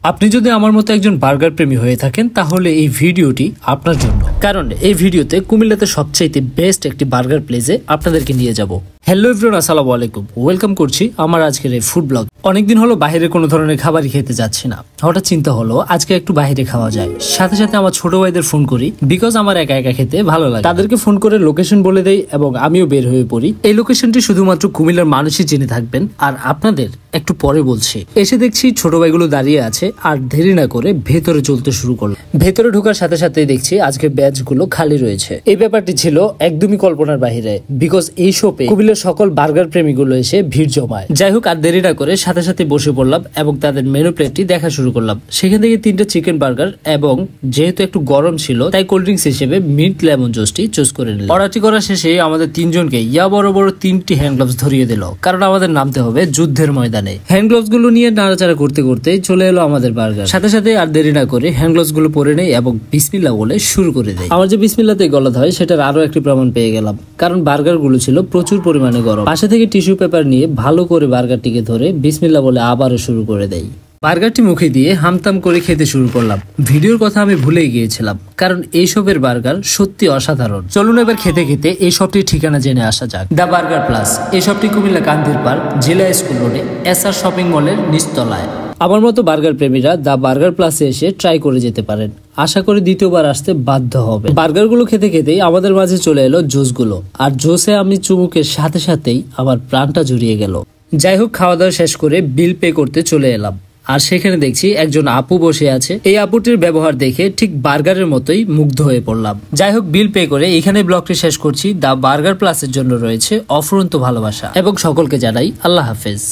আপনি যদি আমার মতো একজন বার্গার প্রেমী হয়ে থাকেন তাহলে এই ভিডিওটি আপনার জন্য, কারণ এই ভিডিওতে কুমিল্লাতে সবচাইতে বেস্ট একটি বার্গার প্লেসে আপনাদেরকে নিয়ে যাব। হ্যালো এভরিওয়ান, আসসালামু আলাইকুম, ওয়েলকাম করছি আমার আজকের এই ফুড ব্লগ। অনেকদিন হলো বাইরে কোনো ধরনের খাবারই খেতে যাচ্ছি না। হঠাৎ চিন্তা হলো আজকে একটু বাইরে খাওয়া যায়। সাথে সাথে আমার ছোট ভাইদের ফোন করি, বিকজ আমার একা একা খেতে ভালো লাগে। তাদেরকে ফোন করে লোকেশন বলে দেই এবং আমিও বের হয়ে পড়ি। এই লোকেশনটি শুধুমাত্র কুমিল্লার মানুষই জেনে থাকবেন, আর আপনাদের একটু পরে বলছি। এসে দেখছি ছোট ভাইগুলো দাঁড়িয়ে আছে, আর দেরি না করে ভেতরে চলতে শুরু করলো। ভেতরে ঢোকার সাথে সাথে দেখছি আজকে ব্যাচ গুলো খালি রয়েছে। এই ব্যাপারটি ছিল একদমই কল্পনার বাহিরে, বিকজ এই শপে কুমিল্লার সকল বার্গার প্রেমীগুলো এসে ভিড় জমায়। যাই হোক, আর দেরি না করে সাথে সাথে বসে পড়লাম এবং তাদের মেনু প্লেটটি দেখা শুরু করলাম। সেখান থেকে 3টা চিকেন বার্গার এবং যেহেতু একটু গরম ছিল তাই কোল্ড ড্রিঙ্কস হিসেবে মিন্ট লেমন জুসটি চুজ করে নিলাম। অর্ডারটি করার শেষে আমাদের 3জনকে বড় বড় 3টি হ্যান্ড গ্লাভস ধরিয়ে দিল, কারণ আমাদের নামতে হবে যুদ্ধের ময়দানে। হ্যান্ড গ্লাভস গুলো নিয়ে নাড়াচাড়া করতে করতে চলে এলো আমাদের বার্গার। সাথে সাথে আর দেরি না করে হ্যান্ড গ্লাভস গুলো পরে নেই এবং বিসমিল্লাহ বলে শুরু করে দেয়। আমার যে বিসমিল্লাহতে গলাতে হয় সেটার আরো একটি প্রমাণ পেয়ে গেলাম, কারণ বার্গার গুলো ছিল প্রচুর পরিমাণে গরম। পাশে থেকে টিস্যু পেপার নিয়ে ভালো করে বার্গারটিকে ধরে বিসমিল্লাহ বলে আবারও শুরু করে দেয়। বার্গারটি মুখে দিয়ে হামতাম করে খেতে শুরু করলাম। ভিডিওর কথা আমি ভুলেই গিয়েছিলাম, কারণ এই সবের বার্গার সত্যি অসাধারণ। চলুন এবার খেতে খেতে এই সবটির ঠিকানা জেনে আসা যাক। The burger plus. এই সবটি কুমিল্লা কান্দির পার্ক, জেলা স্কুল রোডে, SR শপিং মলের নিচতলায়। আমার মতো বার্গার প্রেমীরা দ্য বার্গার প্লাসে এসে ট্রাই করে যেতে পারেন। আশা করি দ্বিতীয়বার আসতে বাধ্য হবে। বার্গার গুলো খেতে খেতেই আমাদের মাঝে চলে এলো জুস গুলো, আর জুসে আমি চুমুকের সাথে সাথেই আমার প্রাণটা জুড়িয়ে গেল। যাই হোক, খাওয়া দাওয়া শেষ করে বিল পে করতে চলে এলাম, আর সেখানে দেখছি একজন আপু বসে আছে। এই আপুটির ব্যবহার দেখে ঠিক বার্গারের মতোই মুগ্ধ হয়ে পড়লাম। যাই হোক, বিল পে করে এখানে ব্লগটি শেষ করছি। দ্য বার্গার প্লাসের জন্য রয়েছে অফুরন্ত ভালোবাসা এবং সকলকে জানাই আল্লাহ হাফেজ।